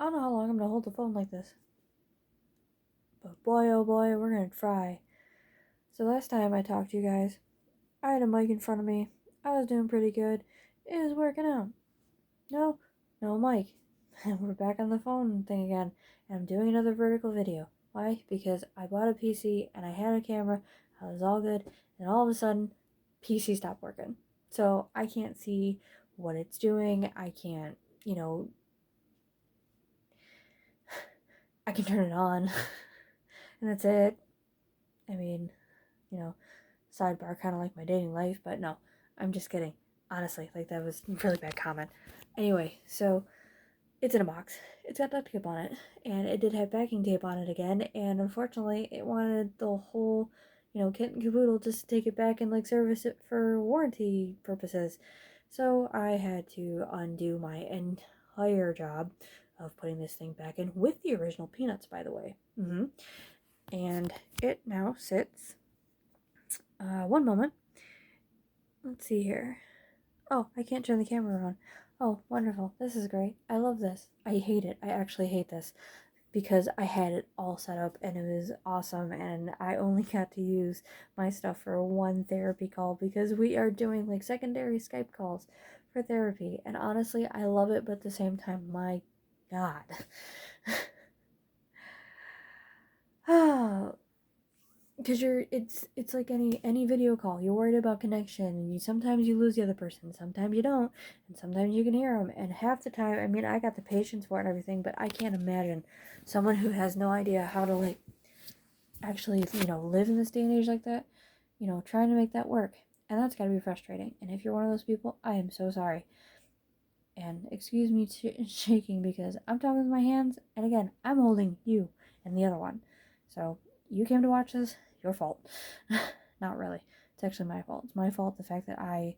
I don't know how long I'm gonna hold the phone like this. But boy, oh boy, we're gonna try. So last time I talked to you guys, I had a mic in front of me. I was doing pretty good. It was working out. No, no mic. And we're back on the phone thing again. And I'm doing another vertical video. Why? Because I bought a PC and I had a camera. I was all good. And all of a sudden, PC stopped working. So I can't see what it's doing. I can't, I can turn it on. And that's it. I mean, sidebar, kind of like my dating life, but no, I'm just kidding. Honestly, like that was a really bad comment. Anyway, so it's in a box. It's got duct tape on it, and it did have backing tape on it again, and unfortunately, it wanted the whole, kit and caboodle just to take it back and like service it for warranty purposes. So I had to undo my entire job of putting this thing back in with the original peanuts, by the way. And it now sits. One moment. Let's see here. Oh, I can't turn the camera on. Oh, wonderful. This is great. I love this. I hate it. I actually hate this because I had it all set up and it was awesome, and I only got to use my stuff for one therapy call because we are doing like secondary Skype calls for therapy, and honestly, I love it, but at the same time, my God. Oh, because it's like any video call, you're worried about connection, and sometimes you lose the other person, sometimes you don't, and sometimes you can hear them, and half the time, I mean, I got the patience for it and everything, but I can't imagine someone who has no idea how to like actually live in this day and age like that, trying to make that work, and that's got to be frustrating. And if you're one of those people, I am so sorry, and excuse me shaking because I'm talking with my hands, and again, I'm holding you and the other one, so you came to watch this, your fault. Not really. It's actually my fault. It's my fault, the fact that I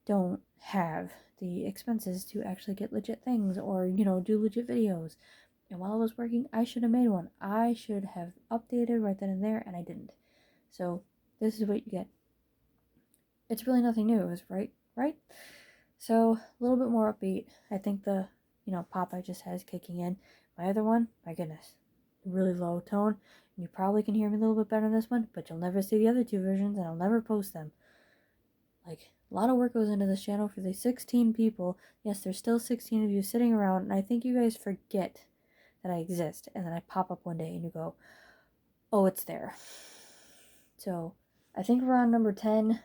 don't have the expenses to actually get legit things or, do legit videos. And while I was working, I should have made one. I should have updated right then and there, and I didn't. So, this is what you get. It's really nothing new, right? Right? So, a little bit more upbeat. I think the, pop I just had is kicking in. My other one, my goodness, really low tone. And you probably can hear me a little bit better in this one, but you'll never see the other two versions, and I'll never post them. Like, a lot of work goes into this channel for the 16 people. Yes, there's still 16 of you sitting around, and I think you guys forget that I exist, and then I pop up one day and you go, oh, it's there. So, I think we're on number 10.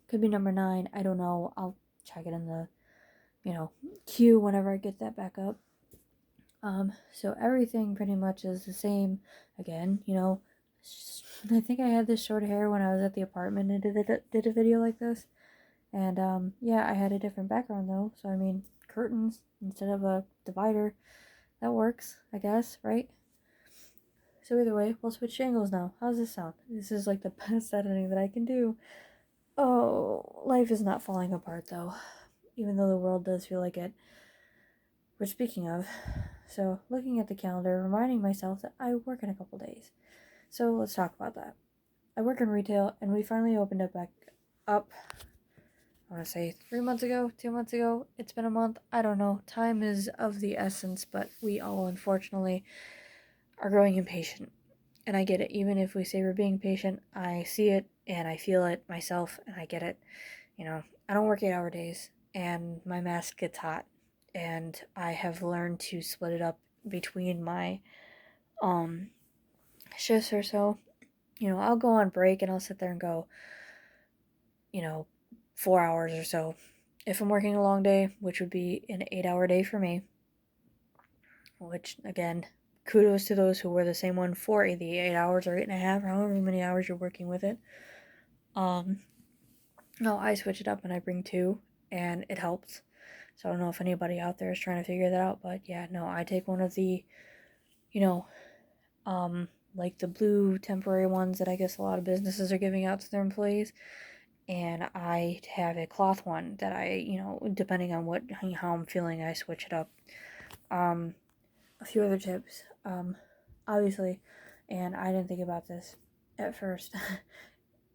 Could be number 9. I don't know. I'll check it in the, queue whenever I get that back up. So everything pretty much is the same. Again, I think I had this short hair when I was at the apartment and did a video like this. And, yeah, I had a different background though. So, I mean, curtains instead of a divider. That works, I guess, right? So either way, we'll switch angles now. How's this sound? This is like the best editing that I can do. Oh, life is not falling apart though. Even though the world does feel like it. Which, speaking of, so looking at the calendar, reminding myself that I work in a couple days. So let's talk about that. I work in retail, and we finally opened it back up. I want to say 3 months ago, 2 months ago. It's been a month. I don't know. Time is of the essence, but we all, unfortunately, are growing impatient. And I get it. Even if we say we're being patient, I see it and I feel it myself, and I get it. I don't work 8-hour days, and my mask gets hot, and I have learned to split it up between my shifts or so. I'll go on break and I'll sit there and go, 4 hours or so. If I'm working a long day, which would be an 8-hour day for me, which, again, kudos to those who were the same one for the 8 hours or 8.5, however many hours you're working with it. No, I switch it up and I bring 2, and it helps. So I don't know if anybody out there is trying to figure that out, but yeah, no, I take one of the, like the blue temporary ones that I guess a lot of businesses are giving out to their employees, and I have a cloth one that I, depending on how I'm feeling, I switch it up. A few other tips, obviously, and I didn't think about this at first.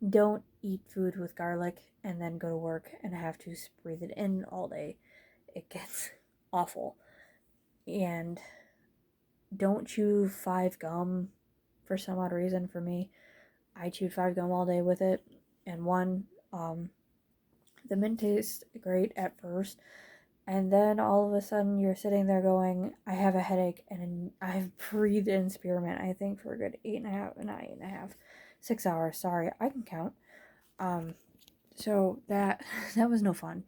Don't eat food with garlic and then go to work and have to breathe it in all day. It gets awful. And don't chew 5 gum for some odd reason for me. I chewed 5 gum all day with it, and the mint tastes great at first, and then all of a sudden you're sitting there going, I have a headache, and I've breathed in spearmint, I think, for a good 8.5, 6 hours. Sorry, I can count. So that was no fun.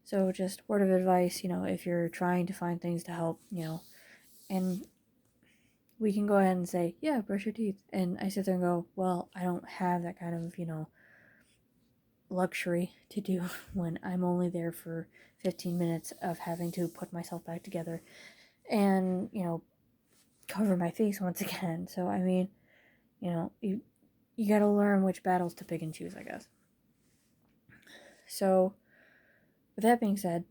So just word of advice, if you're trying to find things to help, and we can go ahead and say, yeah, brush your teeth. And I sit there and go, well, I don't have that kind of, luxury to do when I'm only there for 15 minutes of having to put myself back together and, cover my face once again. So, I mean, you gotta learn which battles to pick and choose, I guess. So, with that being said,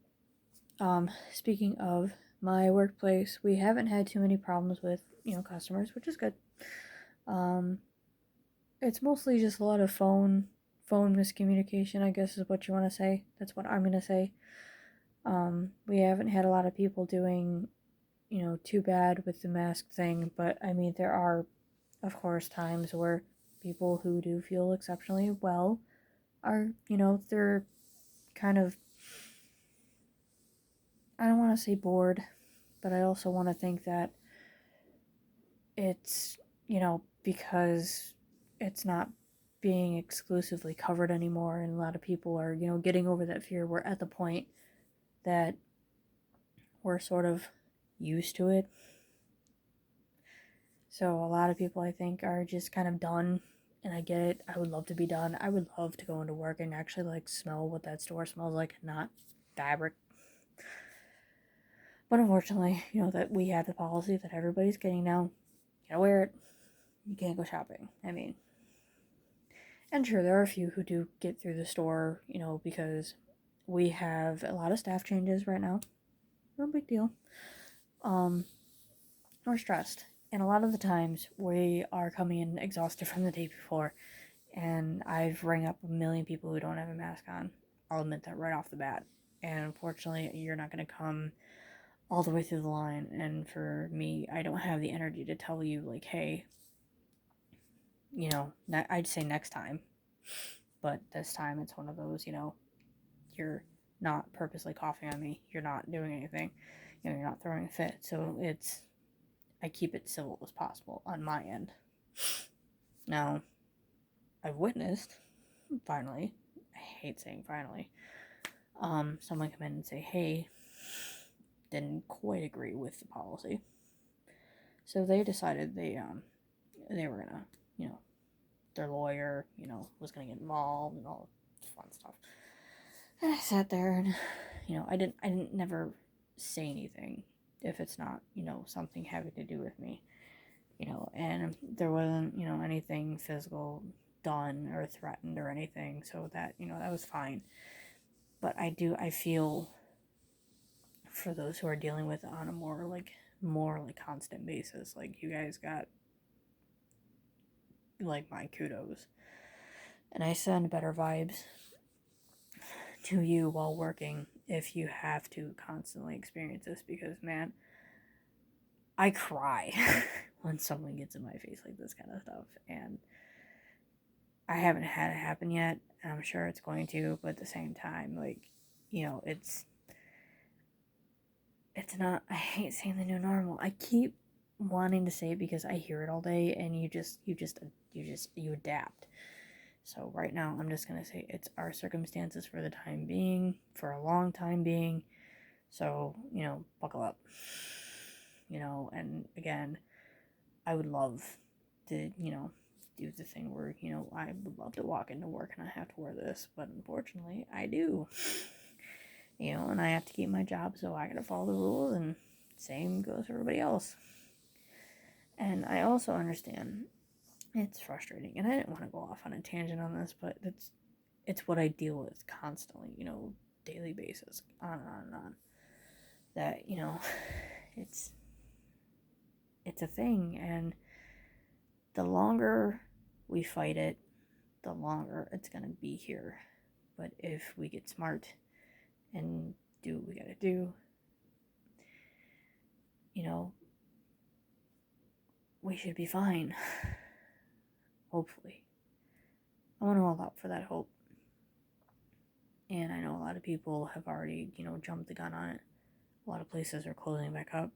speaking of my workplace, we haven't had too many problems with, customers, which is good. It's mostly just a lot of phone miscommunication, I guess is what you want to say. That's what I'm gonna say. We haven't had a lot of people doing, too bad with the mask thing, but I mean, there are, of course, times where people who do feel exceptionally well are, they're kind of, I don't want to say bored, but I also want to think that it's, because it's not being exclusively covered anymore, and a lot of people are, getting over that fear. We're at the point that we're sort of used to it. So a lot of people, I think, are just kind of done, and I get it. I would love to be done. I would love to go into work and actually smell what that store smells like, not fabric. But unfortunately, that we have the policy that everybody's getting now. You gotta wear it. You can't go shopping. I mean, and sure, there are a few who do get through the store, because we have a lot of staff changes right now. No big deal. We're stressed. And a lot of the times we are coming in exhausted from the day before. And I've rang up a million people who don't have a mask on. I'll admit that right off the bat. And unfortunately, you're not going to come all the way through the line. And for me, I don't have the energy to tell you, hey, I'd say next time. But this time it's one of those, you're not purposely coughing on me. You're not doing anything. You're not throwing a fit. So I keep it civil as possible on my end. Now, I've witnessed, finally, I hate saying finally, someone come in and say, hey, didn't quite agree with the policy. So they decided they were gonna, their lawyer, was gonna get involved and all fun stuff. And I sat there and, I didn't never say anything if it's not, something having to do with me, and there wasn't, anything physical done or threatened or anything, so that, that was fine. But I feel for those who are dealing with it on a more constant basis, you guys got, my kudos. And I send better vibes to you while working if you have to constantly experience this, because, man, I cry when someone gets in my face like this kind of stuff, and I haven't had it happen yet, and I'm sure it's going to, but at the same time, it's not, I hate saying the new normal. I keep wanting to say it because I hear it all day, and you adapt. So right now, I'm just gonna say it's our circumstances for the time being, for a long time being. So, buckle up. And again, I would love to, do the thing where, I would love to walk into work and I have to wear this, but unfortunately, I do. And I have to keep my job, so I gotta follow the rules, and same goes for everybody else. And I also understand it's frustrating, and I didn't want to go off on a tangent on this, but it's what I deal with constantly, daily basis, on and on and on. That, it's a thing, and the longer we fight it, the longer it's gonna be here. But if we get smart and do what we gotta do, we should be fine. Hopefully. I want to hold out for that hope. And I know a lot of people have already, jumped the gun on it. A lot of places are closing back up.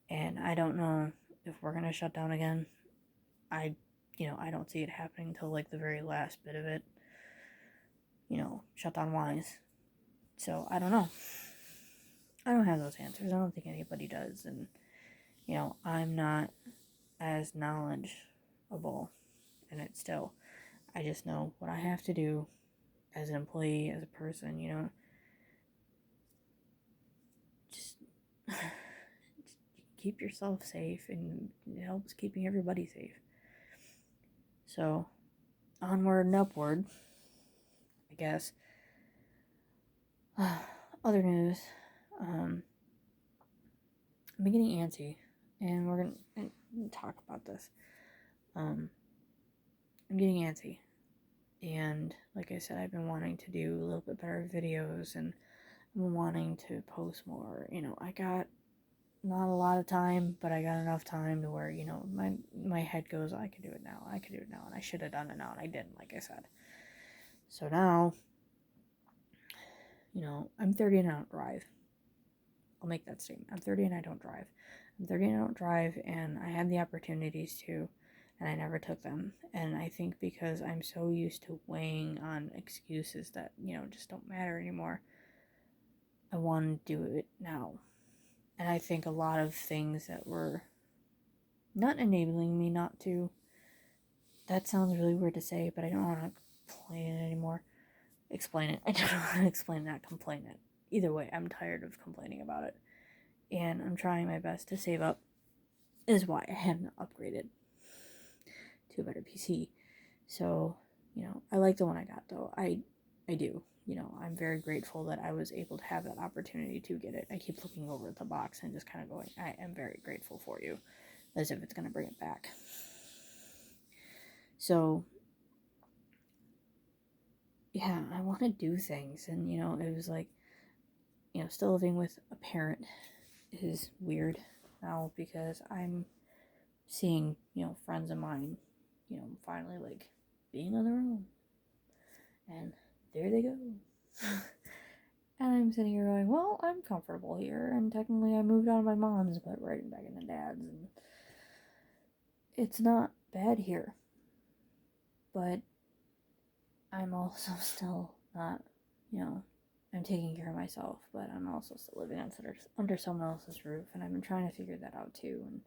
And I don't know if we're going to shut down again. I don't see it happening until like the very last bit of it. Shutdown wise. So I don't know. I don't have those answers. I don't think anybody does. And, I'm not as knowledgeable in it still. I just know what I have to do as an employee, as a person, just keep yourself safe, and it helps keeping everybody safe. So, onward and upward, I guess. Other news, I'm getting antsy, and we're gonna talk about this. I'm getting antsy, and like I said, I've been wanting to do a little bit better videos, and I'm wanting to post more. I got not a lot of time, but I got enough time to where, my head goes, I can do it now, and I should have done it now, and I didn't, like I said. So now, I'm 30 and I don't drive. I'll make that statement. I'm 30 and I don't drive. I'm 30 and I don't drive, and I had the opportunities to, and I never took them. And I think because I'm so used to weighing on excuses that, just don't matter anymore, I want to do it now. And I think a lot of things that were not enabling me not to, that sounds really weird to say, but I don't want to explain it anymore. Explain it. I don't want to explain, not complain it. Either way, I'm tired of complaining about it. And I'm trying my best to save up, is why I haven't upgraded to a better PC. So, I like the one I got, though. I do. I'm very grateful that I was able to have that opportunity to get it. I keep looking over at the box and just kind of going, I am very grateful for you, as if it's going to bring it back. So, yeah, I want to do things. And, it was like, still living with a parent is weird now, because I'm seeing, friends of mine, finally, like, being on their own. And there they go. And I'm sitting here going, well, I'm comfortable here, and technically I moved out of my mom's, but right back into dad's, and it's not bad here. But I'm also still not, I'm taking care of myself, but I'm also still living under someone else's roof, and I've been trying to figure that out too, and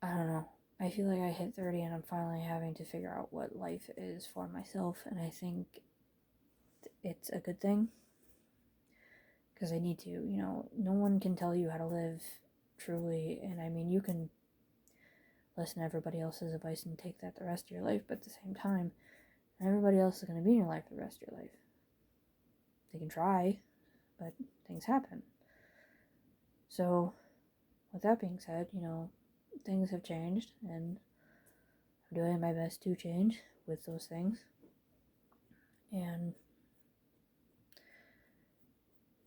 I don't know. I feel like I hit 30 and I'm finally having to figure out what life is for myself, and I think it's a good thing, because I need to, no one can tell you how to live truly, and I mean, you can listen to everybody else's advice and take that the rest of your life, but at the same time, everybody else is going to be in your life the rest of your life. They can try, but things happen. So, with that being said, things have changed, and I'm doing my best to change with those things. And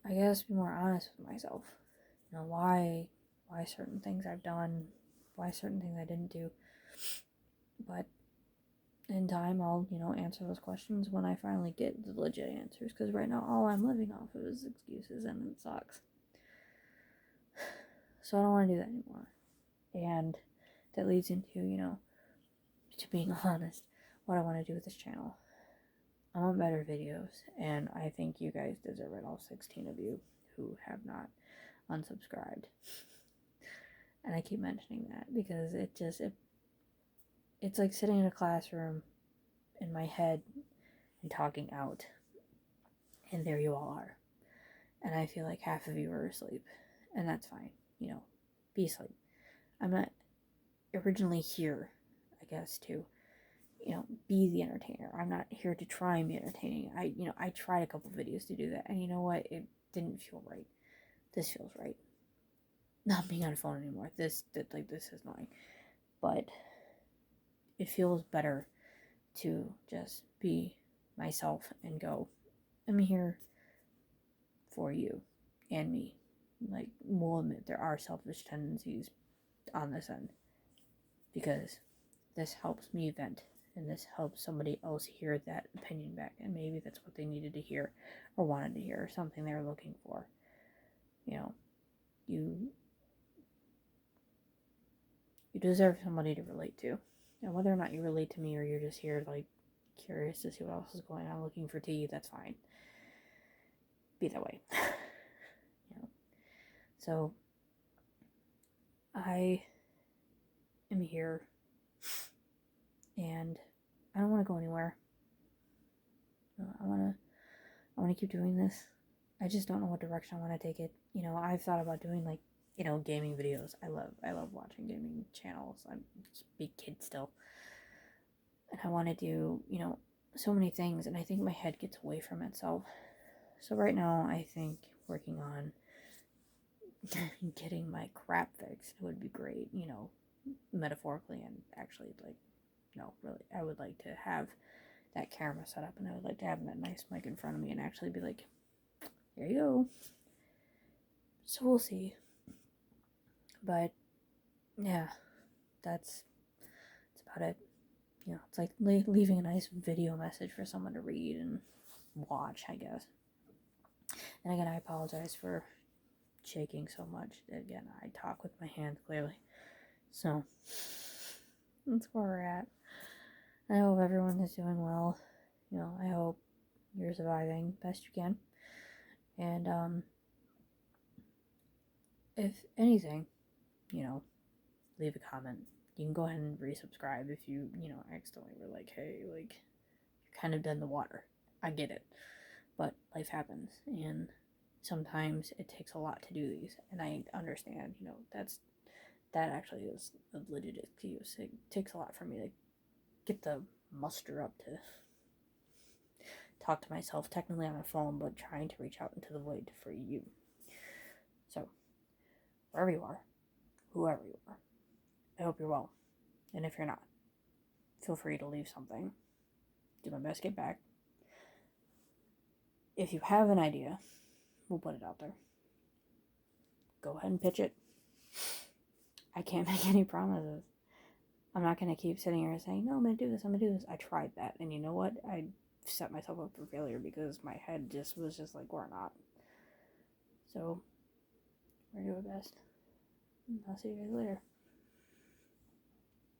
I guess be more honest with myself. Why certain things I've done, why certain things I didn't do. But in time, I'll, answer those questions when I finally get the legit answers, because right now all I'm living off of is excuses, and it sucks. So I don't want to do that anymore. And that leads into, to being honest, what I want to do with this channel. I want better videos, and I think you guys deserve it, all 16 of you who have not unsubscribed. And I keep mentioning that because it's like sitting in a classroom in my head and talking out, and there you all are, and I feel like half of you are asleep, and that's fine. Be asleep. I'm not originally here, I guess, to be the entertainer. I'm not here to try and be entertaining. I tried a couple videos to do that, and you know what? It didn't feel right. This feels right. Not being on a phone anymore. This is annoying, but it feels better to just be myself and go, I'm here for you and me. Like, we'll admit there are selfish tendencies on this end, because this helps me vent, and this helps somebody else hear that opinion back, and maybe that's what they needed to hear or wanted to hear, or something they were looking for. You know, you deserve somebody to relate to. And whether or not you relate to me, or you're just here like curious to see what else is going on, looking for tea, that's fine. Be that way. You know. So I am here, and I don't want to go anywhere. I want to keep doing this. I just don't know what direction I want to take it. You know, I've thought about doing like, you know, gaming videos. I love watching gaming channels. I'm just a big kid still, and I want to do, you know, so many things, and I think my head gets away from itself. So right now, I think working on getting my crap fixed would be great, you know, metaphorically and actually, like, no, really, I would like to have that camera set up, and I would like to have that nice mic in front of me and actually be like, here you go. So we'll see. But yeah, that's about it. You know, it's like leaving a nice video message for someone to read and watch, I guess. And again, I apologize for shaking so much. Again, I talk with my hands clearly. So that's where we're at. I hope everyone is doing well. You know, I hope you're surviving best you can. And if anything, you know, leave a comment. You can go ahead and resubscribe if you know, accidentally were like, hey, like, you're kind of dead in the water. I get it. But life happens, and sometimes it takes a lot to do these, and I understand, you know, that actually is a legit excuse. It takes a lot for me to get the muster up to talk to myself, technically on a phone, but trying to reach out into the void for you. So, wherever you are, whoever you are, I hope you're well. And if you're not, feel free to leave something. Do my best to get back. If you have an idea, we'll put it out there. Go ahead and pitch it. I can't make any promises. I'm not going to keep sitting here saying, no, I'm going to do this. I tried that. And you know what? I set myself up for failure because my head was just like, we're not. So, we're going to do our best. I'll see you guys later.